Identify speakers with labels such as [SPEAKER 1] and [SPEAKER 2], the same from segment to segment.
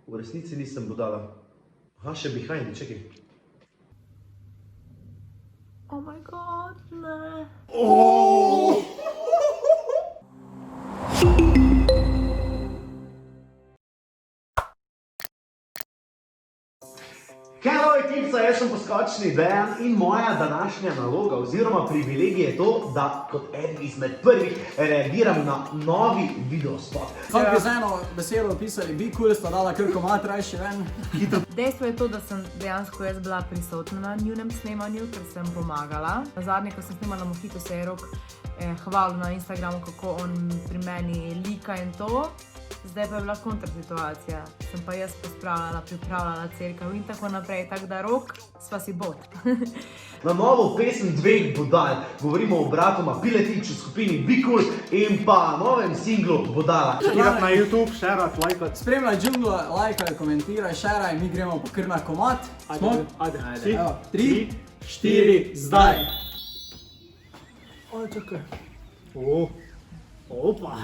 [SPEAKER 1] V resnici nisem budala. Aha, še behind, čekaj.
[SPEAKER 2] Oh my god, ne.
[SPEAKER 1] Hello ekipca, jaz sem poskočni Dejan in moja današnja naloga oziroma privilegij je to, da kot eden izmed prvih reagiram na novi videospot.
[SPEAKER 3] Kako bi z eno besedo opisali, bi cool sta dala kar komad rajši ven.
[SPEAKER 2] Dejstvo je to, da sem dejansko jaz bila prisotna na njunem snemanju, ker sem pomagala. Nazadnje, ko sem snemala Mojito, se je Rok hvalil na Instagramu, kako on pri meni lika in to. Zdaj pa je bila kontrasituacija. Sem pa jaz pospravljala, pripravljala cerkev in tako naprej, tako da Rok, sva si bot.
[SPEAKER 1] Na novo pesem dveh budal govorimo o bratoma Piletič v skupini Be Cool in pa novem singlu Budala.
[SPEAKER 4] Šerat na YouTube, šerat, lajkat.
[SPEAKER 3] Spremljaj džunglo, lajkaj, komentiraj, šeraj, mi gremo pa kar na komad. Smo?
[SPEAKER 4] Ajde.
[SPEAKER 3] Evo, 3, 4, zdaj.
[SPEAKER 4] Oj, čakaj. Opa.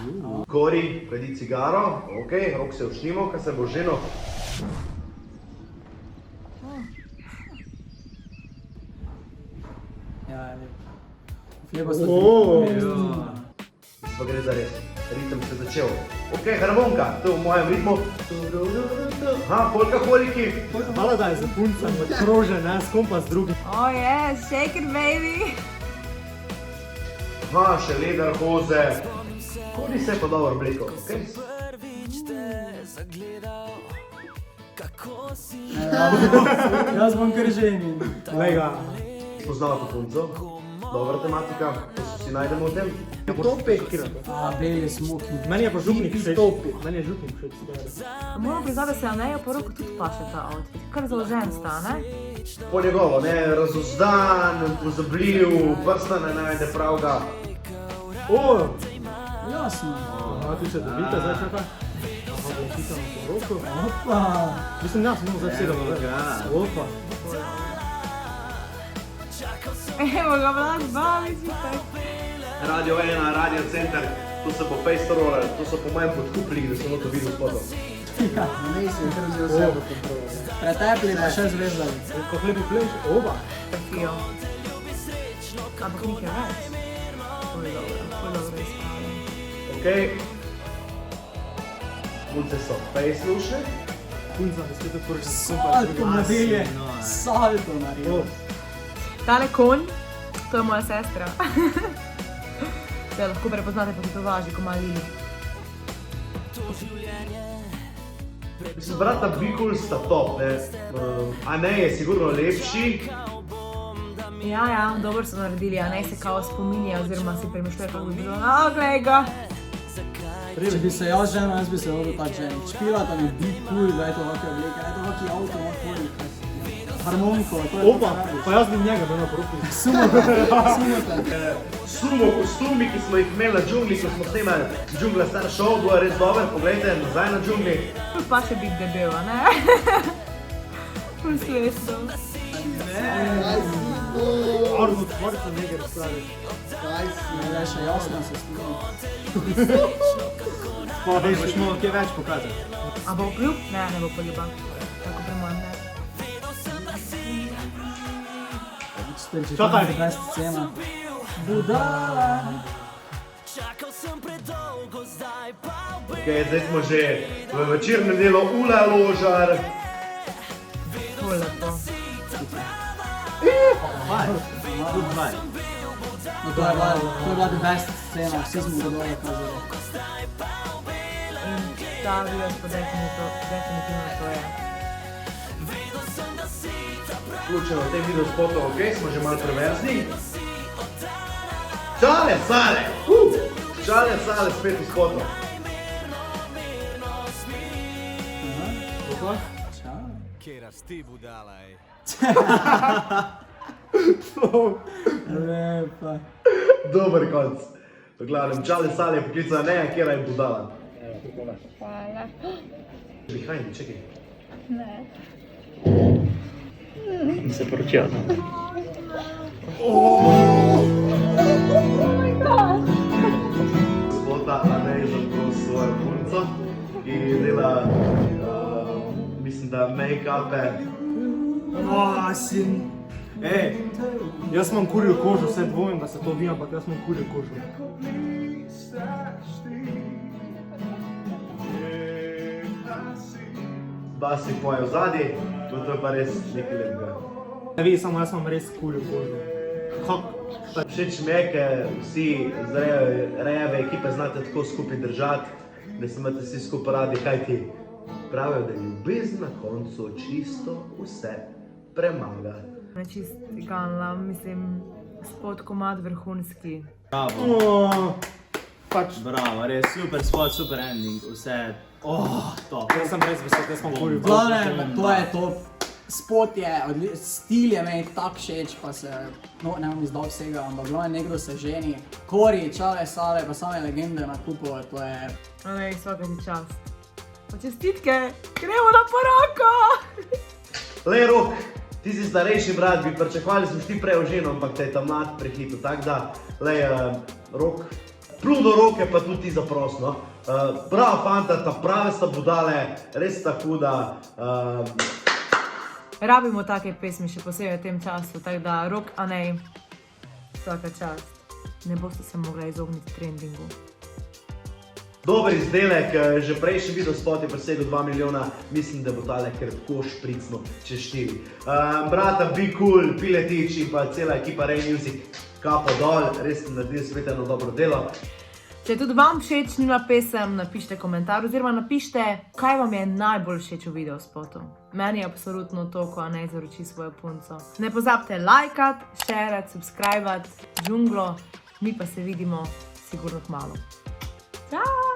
[SPEAKER 1] Kori, kadi cigaro, ok, Rok se učnimo, kaj se bo ženo.
[SPEAKER 3] Ja, je lepo. Fleba sta
[SPEAKER 1] Pa gre za res, ritem se začel. Ok, harmonika, to v mojem ritmu. Aha, polkaholiki.
[SPEAKER 4] Hvala, da je za punca, krožen, ne, s kompas drugim.
[SPEAKER 2] Oh yes, shake it baby!
[SPEAKER 1] Aha, še leder, hoze. Kori se je pa dobro oblekel, ok?
[SPEAKER 3] Jaz bom kar ženjen.
[SPEAKER 4] Glej ga.
[SPEAKER 1] Spoznala to punco, dobra tematika, to se vsi najdemo v tem.
[SPEAKER 4] To pekira.
[SPEAKER 3] A, beli smoki.
[SPEAKER 4] Meni je pa župnik všeč. Meni je župnik všeč.
[SPEAKER 2] Moram priznati, da se Anejo po Roku tudi paše ta outfit. Kar založen sta, ne?
[SPEAKER 1] Po njegovo, ne, razuzdan, pozabljiv, prstane najde pravga.
[SPEAKER 4] O,
[SPEAKER 3] Jasno.
[SPEAKER 4] aha, tu se dobita, zdaj čaka. Aha, bom pisal na po Roku.
[SPEAKER 3] Opa.
[SPEAKER 4] Mislim, ja, sem zdaj sedel. Opa.
[SPEAKER 2] Evo ga, Vlad, bavi si tak.
[SPEAKER 1] Radio 1, Radio Center, to se bo face roller, to so po mojem podkupili, da so to videl spotov.
[SPEAKER 3] Ja, na mestu je kar vzel sebo. Pretepli pa še zvezdali.
[SPEAKER 4] Ko hlebi pleš, oba.
[SPEAKER 2] Trfijo. Ampak nekaj več. To je dobro izpravljeno.
[SPEAKER 1] Ok. Punce so face lušne.
[SPEAKER 4] Punca, da ste tako reči.
[SPEAKER 3] Salto nadelje. Salto naredil.
[SPEAKER 2] Tale konj, to je moja sestra. Da lahko prepoznate po tetovaži, ko ima Lili.
[SPEAKER 1] Mislim, brata Be Cool sta top, ne. Anej je sigurno lepši.
[SPEAKER 2] Ja, dobro so naredili, a ne se kao spominja oziroma si premišljuje, kako bi bilo. Glej ga!
[SPEAKER 3] Če bi se jaz ženil, jaz bi se hodil tak ženil. Špilata mi Be Cool, da je to vaki obleka, da je to vaki avto, vaki hodil. Harmoniko, to je
[SPEAKER 4] Opa, pa jaz bi njega bil na poroki.
[SPEAKER 1] Sumo kostumi, ki smo jih imeli na džungli, ko smo snemali Džungla Star Show, bilo je res dober, poglejte, nazaj na džungli.
[SPEAKER 2] Ful pa še biti debel, a ne? Ful smešno.
[SPEAKER 4] Arno, tvorca nekaj razpravi.
[SPEAKER 3] Ne, še jasno se spomnim.
[SPEAKER 4] Pa veš, boš malo kaj več pokazati.
[SPEAKER 2] A bo poljub? Ne bo poljuba. Tako pri mojem ne.
[SPEAKER 3] Čakaj. Scena. Budala.
[SPEAKER 1] Ok, zdaj smo že v večernem delu Ula Ložar.
[SPEAKER 2] Ful lepo.
[SPEAKER 3] No, to je bila the best scena, vsi smo ga dobro kazali.
[SPEAKER 2] In ta videospot definitivno to je.
[SPEAKER 1] Vključeno v tem videospotu, ok, smo že malo preverzni. Čale, sale! Čale, sale, spet v spotu.
[SPEAKER 3] Opa. Čau.
[SPEAKER 5] Kjeraš ti budala, ej.
[SPEAKER 3] Lepa.
[SPEAKER 1] Dober konc. V glavnem, čale, sale je poklica Aneja, kjera je budala.
[SPEAKER 2] Hvala.
[SPEAKER 1] Behind, čekaj.
[SPEAKER 2] Ne.
[SPEAKER 4] Se poročijo.
[SPEAKER 1] Spota Anej zapravo svojo punco, ki dela da make-upe.
[SPEAKER 3] Sin.
[SPEAKER 4] Ej, jaz imam kurjo kožo, vse dvomim, da se to vi, ampak jaz imam kurjo kožo.
[SPEAKER 1] Basi poje v zadnji, to je pa res nekaj lepega.
[SPEAKER 4] Ne vi, samo jaz imam res kurjo kožo.
[SPEAKER 1] Všeč mi je, ker vsi z rejeve ekipe znate tako skupaj držati, da se imate vsi skupaj radi, kaj ti pravijo, da ljubezen na koncu čisto vse premaga.
[SPEAKER 2] Ne čist igalna, mislim, spod komad vrhunski.
[SPEAKER 3] Bravo.
[SPEAKER 4] Pač,
[SPEAKER 3] Bravo, res super spot, super ending, vse. Top.
[SPEAKER 4] jaz sem res vesel, jaz imam kurjo kožo.
[SPEAKER 3] Glavne, to je top. Spot je, stil je meni tak všeč, pa se, no ne bom izdal vsega, ampak glavno nekdo se ženi. Kori, Čale, Sale, pa same legende na kupu, to je...
[SPEAKER 2] Ej, svaka ti čast. Pa čestitke, gremo na poroko!
[SPEAKER 1] Lej, Rok, ti si starejši brat, bi pričakovali smo ti prej v ženo, ampak te je ta mlad prehitil, tako da, lej, Rok, plul do roke, pa tudi ti zaprosno. Bravo fanta, ta prave sta budale, res tako da...
[SPEAKER 2] Rabimo take pesmi, še posebej v tem času, tako da Rok, a nej, svaka čast. Ne boste se mogla izogniti trendingu.
[SPEAKER 1] Dober izdelek, že prejšnji video spot je presegel 2 milijona, mislim, da bo tale kar tako špricno čez 4. Brata Be Cool, Piletič in pa cela ekipa Ray Music, kapo dol, res ste naredili spet eno dobro delo.
[SPEAKER 2] Če je tudi vam všeč njuna pesem, napišite komentar oziroma napišite, kaj vam je najbolj všeč v videospotu. Meni je absolutno to, ko Anej zaroči svojo punco. Ne pozabite lajkat, shareat, subscribat, džunglo, mi pa se vidimo sigurno kmalu. Ciao!